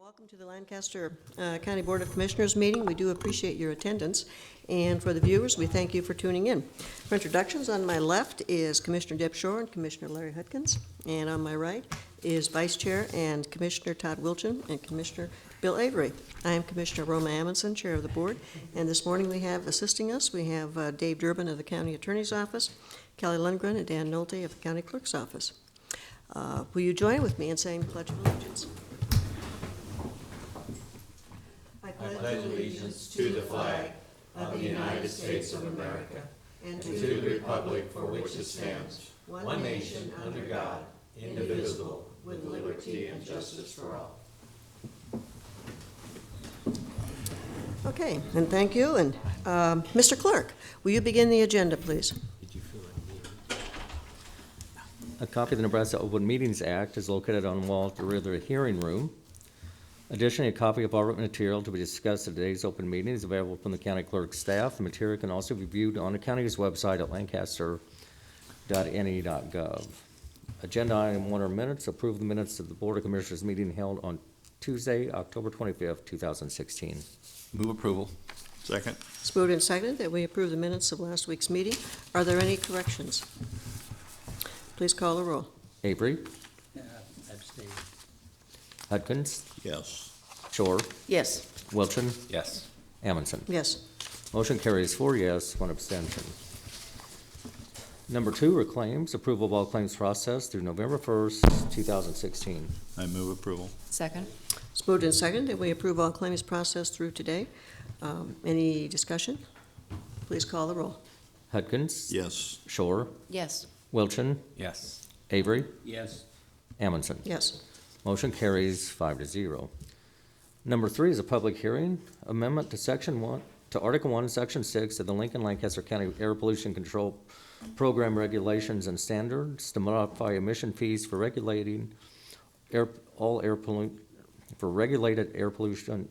Welcome to the Lancaster County Board of Commissioners meeting. We do appreciate your attendance. And for the viewers, we thank you for tuning in. For introductions, on my left is Commissioner Deb Shore and Commissioner Larry Hudkins. And on my right is Vice Chair and Commissioner Todd Wilchin and Commissioner Bill Avery. I am Commissioner Roma Amundson, Chair of the Board. And this morning we have assisting us, we have Dave Durbin of the County Attorney's Office, Kelly Lundgren and Dan Nolte of the County Clerk's Office. Will you join with me in saying the Pledge of Allegiance? I pledge allegiance to the flag of the United States of America and to the republic for which it stands, one nation under God, indivisible, with liberty and justice for all. Okay, and thank you. And Mr. Clerk, will you begin the agenda, please? A copy of the Nebraska Open Meetings Act is located on the wall at the rear of the hearing room. Additionally, a copy of all written material to be discussed at today's open meeting is available from the county clerk's staff. The material can also be viewed on the county's website at lancaster.ne.gov. Agenda item 1 are minutes. Approve the minutes of the Board of Commissioners meeting held on Tuesday, October 25th, 2016. Move approval. Second. It's moved and seconded that we approve the minutes of last week's meeting. Are there any corrections? Please call the roll. Avery, Abstain. Hudkins, Yes. Shore, Yes. Wilchin, Yes. Amundson. Yes. Motion carries 4 yes, 1 abstention. Number 2 are claims. Approval of all claims processed through November 1st, 2016. I move approval. Second. It's moved and seconded that we approve all claims processed through today. Any discussion? Please call the roll. Hudkins, Yes. Shore, Yes. Wilchin, Yes. Avery, Yes. Amundson. Yes. Motion carries 5-0. Number 3 is a public hearing, amendment to Section 1, to Article 1, Section 6 of the Lincoln-Lancaster County Air Pollution Control Program Regulations and Standards to modify emission fees for regulating regulated air pollution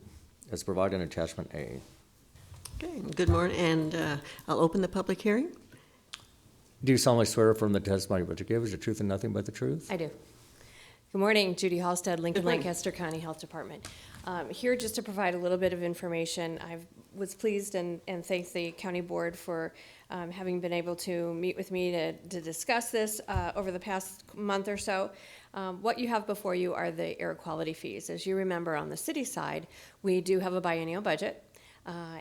as provided in Attachment A. Okay, good morning, and I'll open the public hearing. Do you solemnly swear affirm the testimony which you give is the truth and nothing but the truth? I do. Good morning, Judy Halstead, Lincoln Good morning. Lancaster County Health Department. Here just to provide a little bit of information. I was pleased and thank the county board for having been able to meet with me to discuss this over the past month or so. What you have before you are the air quality fees. As you remember, on the city side, we do have a biennial budget.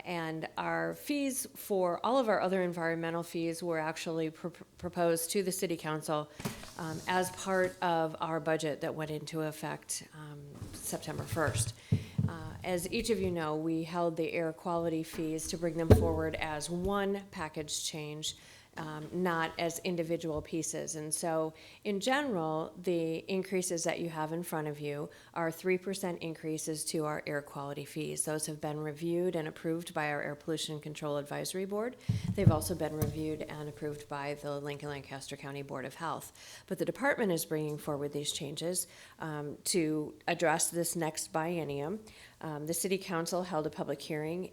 And our fees for all of our other environmental fees were actually proposed to the City Council as part of our budget that went into effect September 1st. As each of you know, we held the air quality fees to bring them forward as one package change, not as individual pieces. And so in general, the increases that you have in front of you are 3% increases to our air quality fees. Those have been reviewed and approved by our Air Pollution Control Advisory Board. They've also been reviewed and approved by the Lincoln-Lancaster County Board of Health. But the department is bringing forward these changes to address this next biennium. The City Council held a public hearing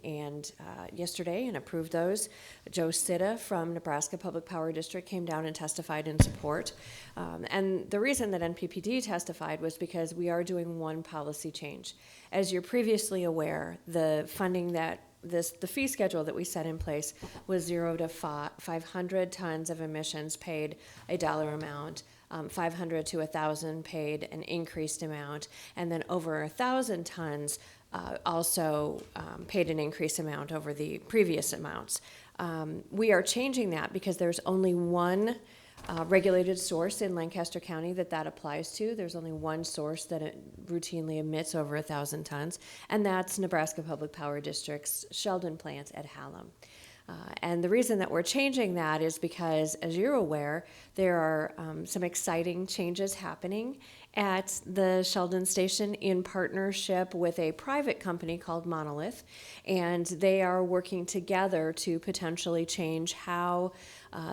yesterday and approved those. Joe Sitta from Nebraska Public Power District came down and testified in support. And the reason that NPPD testified was because we are doing one policy change. As you're previously aware, the funding that the fee schedule that we set in place was 0 to 500 tons of emissions paid a dollar amount. 500 to 1,000 paid an increased amount, and then over 1,000 tons also paid an increased amount over the previous amounts. We are changing that because there's only one regulated source in Lancaster County that applies to. There's only one source that it routinely emits over 1,000 tons, and that's Nebraska Public Power District's Sheldon plant at Hallam. And the reason that we're changing that is because, as you're aware, there are some exciting changes happening at the Sheldon station in partnership with a private company called Monolith, and they are working together to potentially change how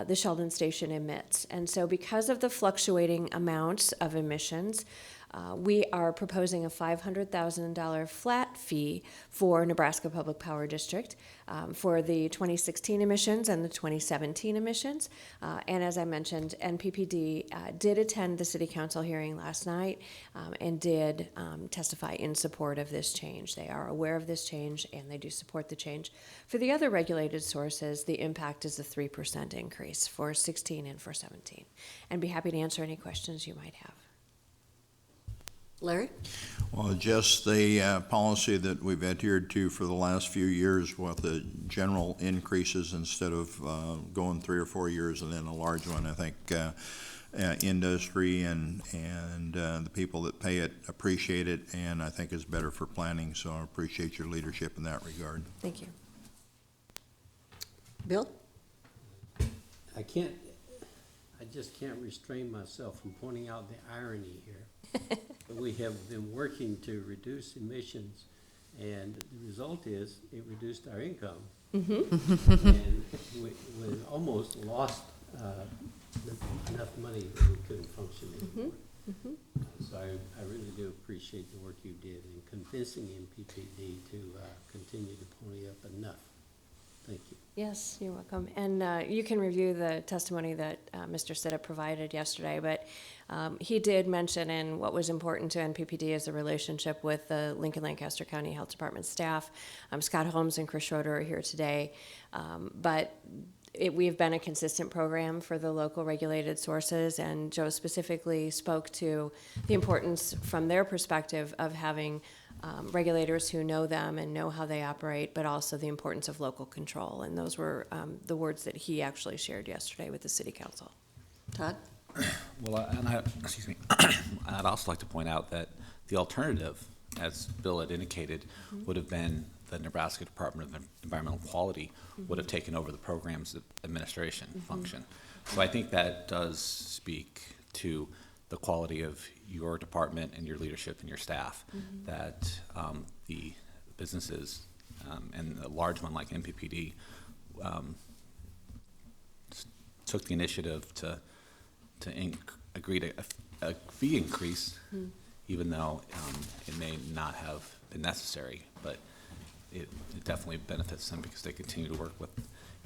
the Sheldon station emits. And so because of the fluctuating amounts of emissions, We are proposing a $500,000 flat fee for Nebraska Public Power District for the 2016 emissions and the 2017 emissions. And as I mentioned, NPPD did attend the City Council hearing last night and did testify in support of this change. They are aware of this change and they do support the change. For the other regulated sources, the impact is a 3% increase for 16 and for 17. And be happy to answer any questions you might have. Larry? Well, just the policy that we've adhered to for the last few years with the general increases instead of going 3 or 4 years and then a large one. I think industry and the people that pay it appreciate it, and I think it's better for planning, so I appreciate your leadership in that regard. Thank you. Bill? I just can't restrain myself from pointing out the irony here. We have been working to reduce emissions, and the result is it reduced our income. And we almost lost enough money that we couldn't function anymore. So I really do appreciate the work you did in convincing MPPD to continue to pony up enough. Thank you. Yes, you're welcome. And you can review the testimony that Mr. Sitta provided yesterday, but he did mention, and what was important to NPPD is the relationship with the Lincoln Lancaster County Health Department staff. Scott Holmes and Chris Schroeder are here today, but we've been a consistent program for the local regulated sources, and Joe specifically spoke to the importance from their perspective of having regulators who know them and know how they operate, but also the importance of local control. And those were the words that he actually shared yesterday with the City Council. Todd? Well, excuse me, I'd also like to point out that the alternative, as Bill had indicated, would have been the Nebraska Department of Environmental Quality would have taken over the program's administration function. So I think that does speak to the quality of your department and your leadership and your staff, that the businesses and a large one like MPPD took the initiative to agree to a fee increase, even though it may not have been necessary, but it definitely benefits them because they continue to work with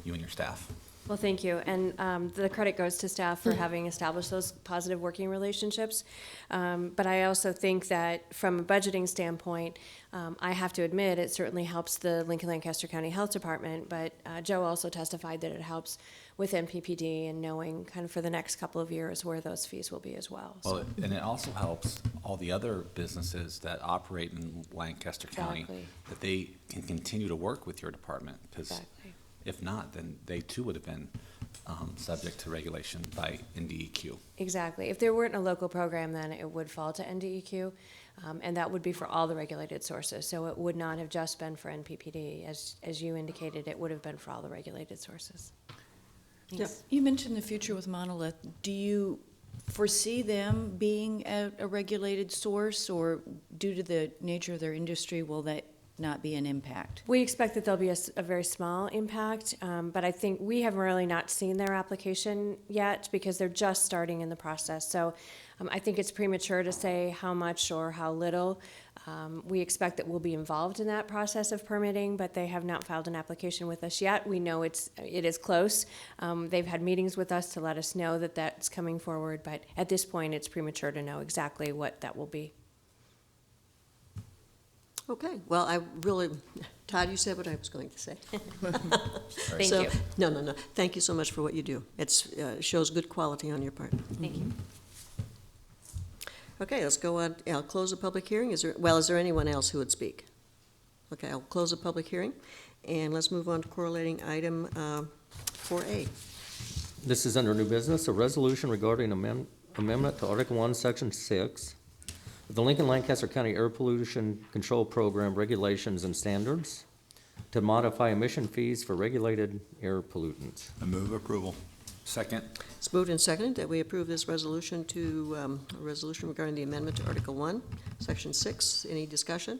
you and your staff. Well, thank you. And the credit goes to staff for having established those positive working relationships. But I also think that from a budgeting standpoint, I have to admit it certainly helps the Lincoln Lancaster County Health Department, but Joe also testified that it helps with NPPD and knowing kind of for the next couple of years where those fees will be as well. Well, and it also helps all the other businesses that operate in Lancaster County, Exactly. that they can continue to work with your department, because Exactly. if not, then they too would have been subject to regulation by NDEQ. Exactly. If there weren't a local program, then it would fall to NDEQ, and that would be for all the regulated sources. So it would not have just been for NPPD. As you indicated, it would have been for all the regulated sources. Thanks. You mentioned the future with Monolith. Do you foresee them being a regulated source, or due to the nature of their industry, will that not be an impact? We expect that there'll be a very small impact, but I think we have really not seen their application yet because they're just starting in the process. So I think it's premature to say how much or how little. We expect that we'll be involved in that process of permitting, but they have not filed an application with us yet. We know it is close. They've had meetings with us to let us know that that's coming forward, but at this point it's premature to know exactly what that will be. Okay, well, I really, Todd, you said what I was going to say. Thank So, you. No. Thank you so much for what you do. It shows good quality on your part. Thank you. Okay, let's go on. I'll close the public hearing. Is there anyone else who would speak? Okay, I'll close the public hearing, and let's move on to correlating item 4A. This is under new business, a resolution regarding amendment to Article 1, Section 6 of the Lincoln Lancaster County Air Pollution Control Program Regulations and Standards to modify emission fees for regulated air pollutants. I move approval. Second. It's moved and seconded that we approve this resolution a resolution regarding the amendment to Article 1, Section 6. Any discussion?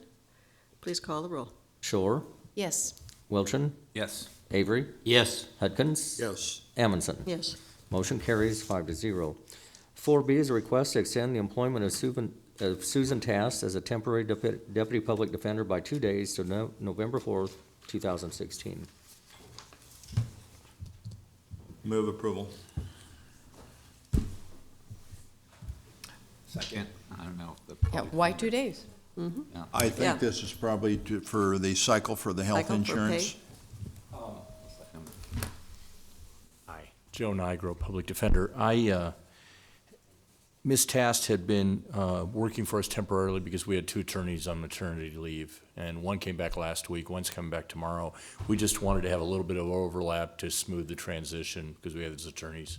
Please call the roll. Shore, Yes. Wilchin, Yes. Avery, Yes. Hudkins, Yes. Amundson. Yes. Motion carries 5-0. 4B is a request to extend the employment of of Susan Tass as a temporary deputy public defender by 2 days to November 4th, 2016. Move approval. Second. I don't know. if the Yeah, public- why 2 days? Yeah. I Yeah. think this is probably for the cycle for the health Cycle for insurance. pay. Hi, Joe Nigro, Public Defender. Ms. Tast had been working for us temporarily because we had 2 attorneys on maternity leave, and one came back last week, one's coming back tomorrow. We just wanted to have a little bit of overlap to smooth the transition, because we had these attorneys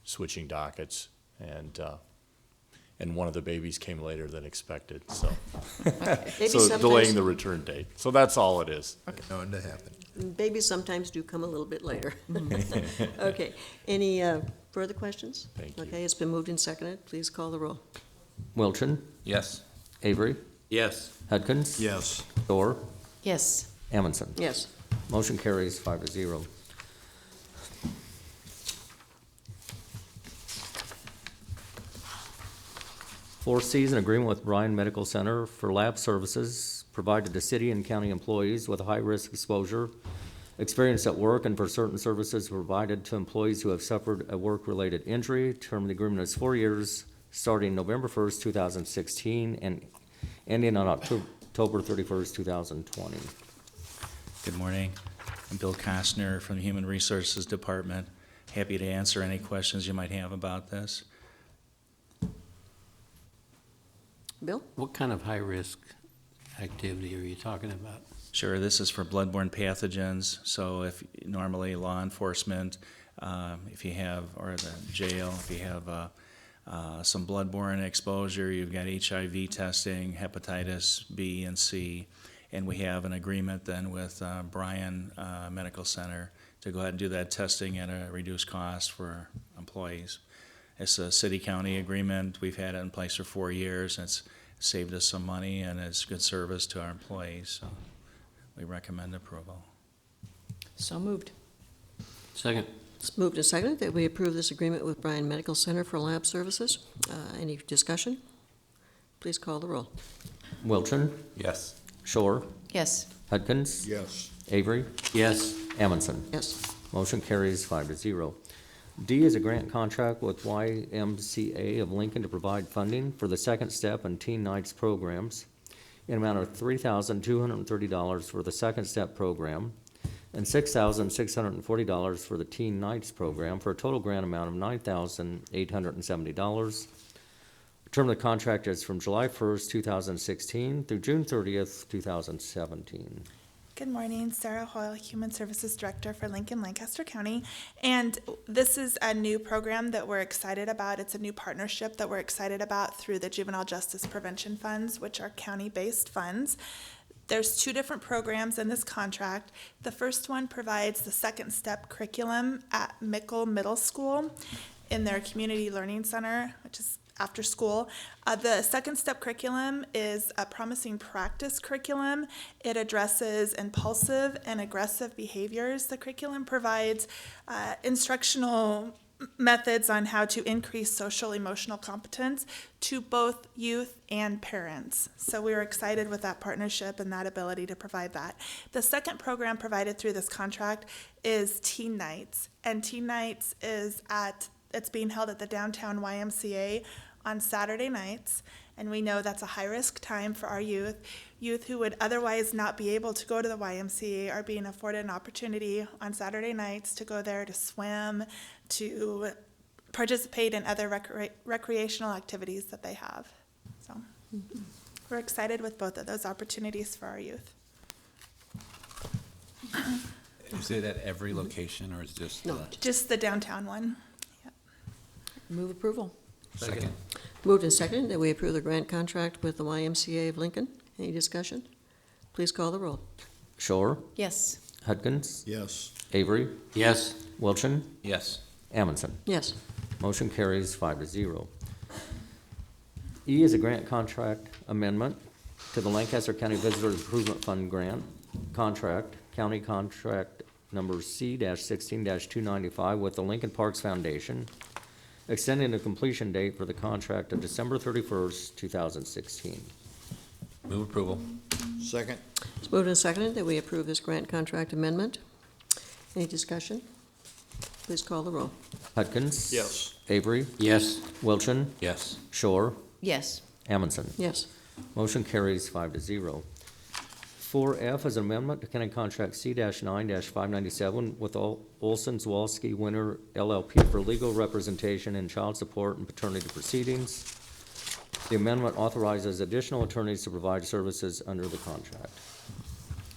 switching dockets, and one of the babies came later than expected, so. Maybe So sometimes- delaying the return date. So that's all it is. Known to happen. Babies sometimes do come a little bit later. Okay, any further questions? Thank you. Okay, it's been moved and seconded. Please call the roll. Wilchin, Yes. Avery, Yes. Hudkins. Yes. Thor, Yes. Amundson. Yes. Motion carries 5-0. Fourth season agreement with Bryan Medical Center for lab services provided to city and county employees with a high-risk exposure, experience at work, and for certain services provided to employees who have suffered a work-related injury. Term of the agreement is 4 years, starting November 1st, 2016, and ending on October 31st, 2020. Good morning. I'm Bill Costner from the Human Resources Department. Happy to answer any questions you might have about this. Bill? What kind of high-risk activity are you talking about? Sure, this is for bloodborne pathogens, so if normally law enforcement, if you have, or the jail, if you have some bloodborne exposure, you've got HIV testing, hepatitis B and C, and we have an agreement then with Bryan Medical Center to go ahead and do that testing at a reduced cost for employees. It's a city-county agreement. We've had it in place for 4 years. It's saved us some money, and it's good service to our employees, so we recommend approval. So moved. Second. It's moved and seconded that we approve this agreement with Bryan Medical Center for lab services. Any discussion? Please call the roll. Wilchin, Yes. Shore, Yes. Hudkins. Yes. Avery, Yes. Amundson. Yes. Motion carries 5-0. D is a grant contract with YMCA of Lincoln to provide funding for the Second Step and Teen Nights programs in amount of $3,230 for the Second Step program and $6,640 for the Teen Nights program, for a total grant amount of $9,870. The term of the contract is from July 1st, 2016 through June 30th, 2017. Good morning, Sarah Hoyle, Human Services Director for Lincoln, Lancaster County. And this is a new program that we're excited about. It's a new partnership that we're excited about through the Juvenile Justice Prevention Funds, which are county-based funds. There's 2 different programs in this contract. The first one provides the Second Step curriculum at Mickle Middle School in their Community Learning Center, which is after school. The Second Step curriculum is a promising practice curriculum. It addresses impulsive and aggressive behaviors. The curriculum provides instructional methods on how to increase social emotional competence to both youth and parents. So we were excited with that partnership and that ability to provide that. The second program provided through this contract is Teen Nights. And Teen Nights it's being held at the downtown YMCA on Saturday nights, and we know that's a high-risk time for our youth. Youth who would otherwise not be able to go to the YMCA are being afforded an opportunity on Saturday nights to go there to swim, to participate in other recreational activities that they have. So we're excited with both of those opportunities for our youth. Is it at every location, or is it just? No. Just the downtown one. Move approval. Second. Moved and seconded that we approve the grant contract with the YMCA of Lincoln. Any discussion? Please call the roll. Shore, Yes. Hudkins, Yes. Avery, Yes. Wilchin, Yes. Amundson. Yes. Motion carries 5-0. E is a grant contract amendment to the Lancaster County Visitors Improvement Fund grant contract, county contract number C-16-295 with the Lincoln Parks Foundation extending the completion date for the contract to December 31st, 2016. Move approval. Second? It's moved and seconded that we approve this grant contract amendment. Any discussion? Please call the roll. Hudkins? Yes. Avery? Yes. Wilchin? Yes. Shore? Yes. Amundson? Yes. Motion carries 5-0. 4F is an amendment to county contract C-9-597 with Olson Zwolski Winter LLP for legal representation in child support and paternity proceedings. The amendment authorizes additional attorneys to provide services under the contract.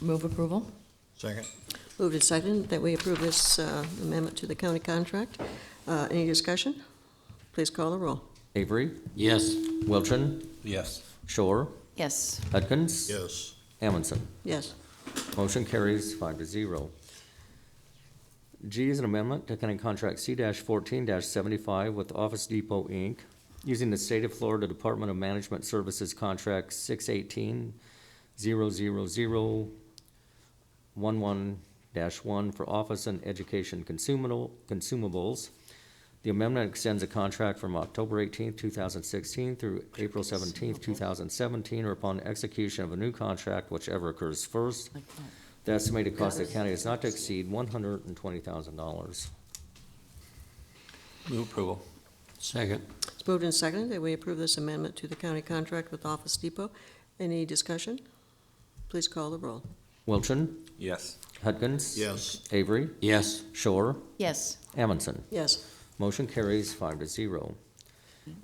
Move approval? Second? Moved and seconded that we approve this amendment to the county contract. Any discussion? Please call the roll. Avery? Yes. Wilchin? Yes. Shore? Yes. Hudkins? Yes. Amundson? Yes. Motion carries 5-0. G is an amendment to county contract C-14-75 with Office Depot, Inc., using the State of Florida Department of Management Services Contract 618-00011-1 for office and education consumables. The amendment extends the contract from October 18th, 2016 through April 17th, 2017, or upon execution of a new contract, whichever occurs first. The estimated cost of the county is not to exceed $120,000. Move approval. Second. It's moved and seconded that we approve this amendment to the county contract with Office Depot. Any discussion? Please call the roll. Wilchin? Yes. Hudkins? Yes. Avery? Yes. Shore? Yes. Amundson? Yes. Motion carries 5-0.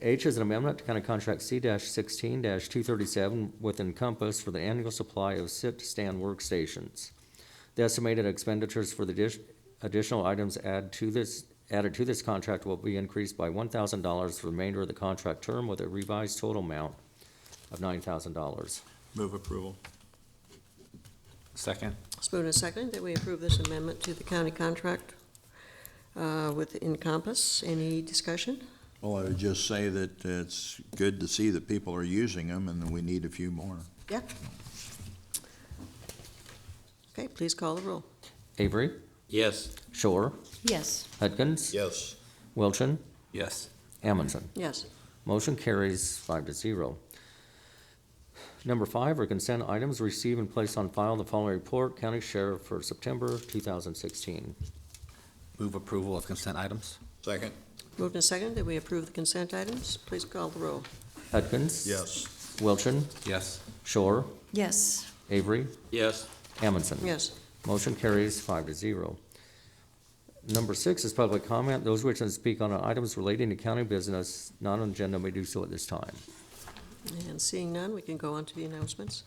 H is an amendment to county contract C-16-237 with Encompass for the annual supply of sit-stand workstations. The estimated expenditures for the additional items added to this contract will be increased by $1,000 for the remainder of the contract term with a revised total amount of $9,000. Move approval. Second. It's moved and seconded that we approve this amendment to the county contract with Encompass. Any discussion? Well, I would just say that it's good to see that people are using them, and that we need a few more. Yeah. Okay, please call the roll. Avery? Yes. Shore? Yes. Hudkins? Yes. Wilchin? Yes. Amundson? Yes. Motion carries 5-0. Number 5 are consent items. Receive and place on file the following report, County Sheriff for September 2016. Move approval of consent items. Second? Moved and seconded that we approve the consent items. Please call the roll. Hudkins? Yes. Wilchin? Yes. Shore? Yes. Avery? Yes. Amundson? Yes. Motion carries 5-0. Number 6 is public comment. Those wishing to speak on items relating to county business not on agenda may do so at this time. And seeing none, we can go on to the announcements.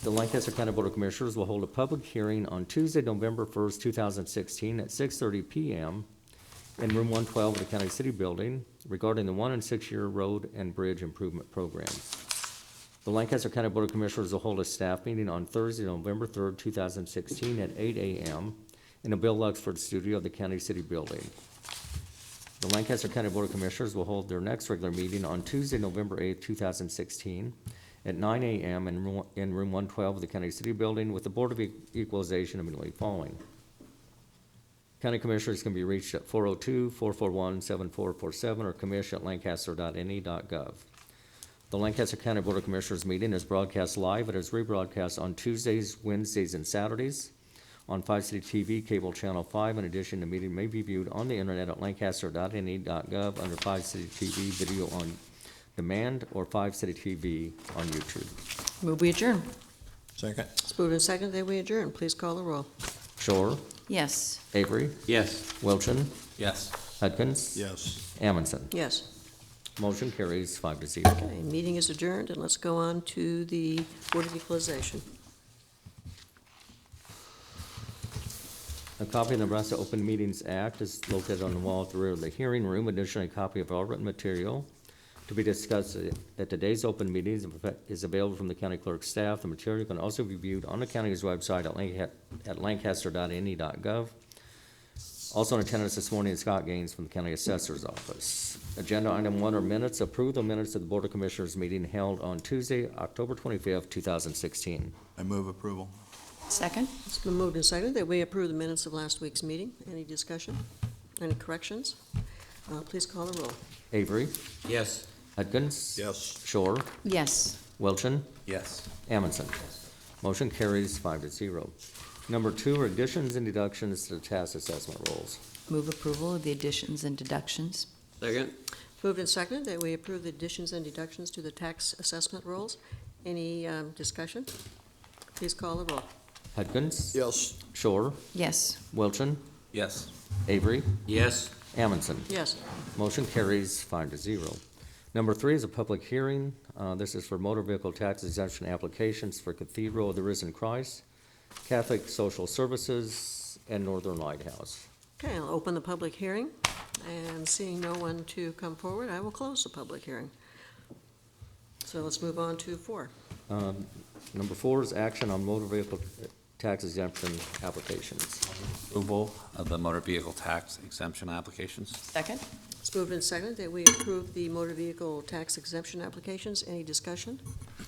The Lancaster County Board of Commissioners will hold a public hearing on Tuesday, November 1st, 2016 at 6:30 p.m. in room 112 of the County City Building regarding the 1- and 6-year road and bridge improvement program. The Lancaster County Board of Commissioners will hold a staff meeting on Thursday, November 3rd, 2016 at 8 a.m. in the Bill Luxford studio of the County City Building. The Lancaster County Board of Commissioners will hold their next regular meeting on Tuesday, November 8th, 2016 at 9 a.m. in room 112 of the County City Building with the Board of Equalization immediately following. County Commissioners can be reached at 402-441-7447 or commission@lancaster.ne.gov. The Lancaster County Board of Commissioners meeting is broadcast live. It is rebroadcast on Tuesdays, Wednesdays, and Saturdays on 5 City TV, Cable Channel 5. In addition, the meeting may be viewed on the internet at lancaster.ne.gov under 5 City TV Video on Demand or 5 City TV on YouTube. Move we adjourn. Second? It's moved and seconded that we adjourn. Please call the roll. Shore? Yes. Avery? Yes. Wilchin? Yes. Hudkins? Yes. Amundson? Yes. Motion carries 5-0. Okay, meeting is adjourned, and let's go on to the Board of Equalization. A copy of the Nebraska Open Meetings Act is located on the wall at the rear of the hearing room. Additionally, a copy of all written material to be discussed at today's open meetings is available from the county clerk's staff. The material can also be viewed on the county's website at lancaster.ne.gov. Also in attendance this morning is Scott Gaines from the County Assessor's Office. Agenda item 1 are minutes. Approve the minutes of the Board of Commissioners meeting held on Tuesday, October 25th, 2016. I move approval. Second? It's been moved and seconded that we approve the minutes of last week's meeting. Any discussion? Any corrections? Please call the roll. Avery, Yes. Hudgens. Yes. Shore, Yes. Wilchin, Yes. Amundson. Motion carries 5-0. Number 2 are additions and deductions to the tax assessment rolls. Move approval of the additions and deductions. Second? Moved and seconded that we approve the additions and deductions to the tax assessment rolls. Any discussion? Please call the roll. Hudgens. Yes. Shore, Yes. Wilchin, Yes. Avery, Yes. Amundson. Yes. Motion carries 5-0. Number 3 is a public hearing. This is for motor vehicle tax exemption applications for Cathedral of the Risen Christ, Catholic Social Services, and Northern Lighthouse. Okay, I'll open the public hearing, and seeing no one to come forward, I will close the public hearing. So let's move on to 4. Number 4 is action on motor vehicle tax exemption applications. Approval of the motor vehicle tax exemption applications. Second? It's moved and seconded that we approve the motor vehicle tax exemption applications. Any discussion?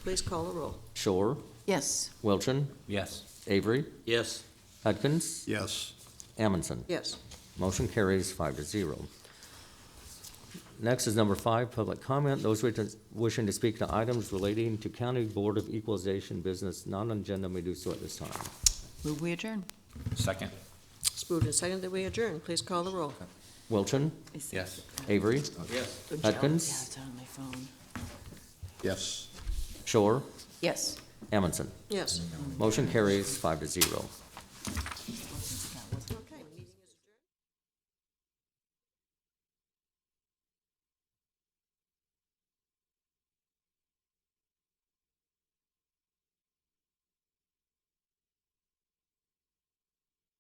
Please call the roll. Shore, Yes. Wilchin, Yes. Avery, Yes. Hudgens, Yes. Amundson. Yes. Motion carries 5-0. Next is number 5, public comment. Those wishing to speak to items relating to County Board of Equalization business, non-agenda may do so at this time. Move we adjourn. Second. It's moved and seconded that we adjourn. Please call the roll. Wilchin, Yes. Avery, Yes. Hudgens, Yeah, it's on my phone. Yes. Shore, Yes. Amundson. Yes. Motion carries 5-0.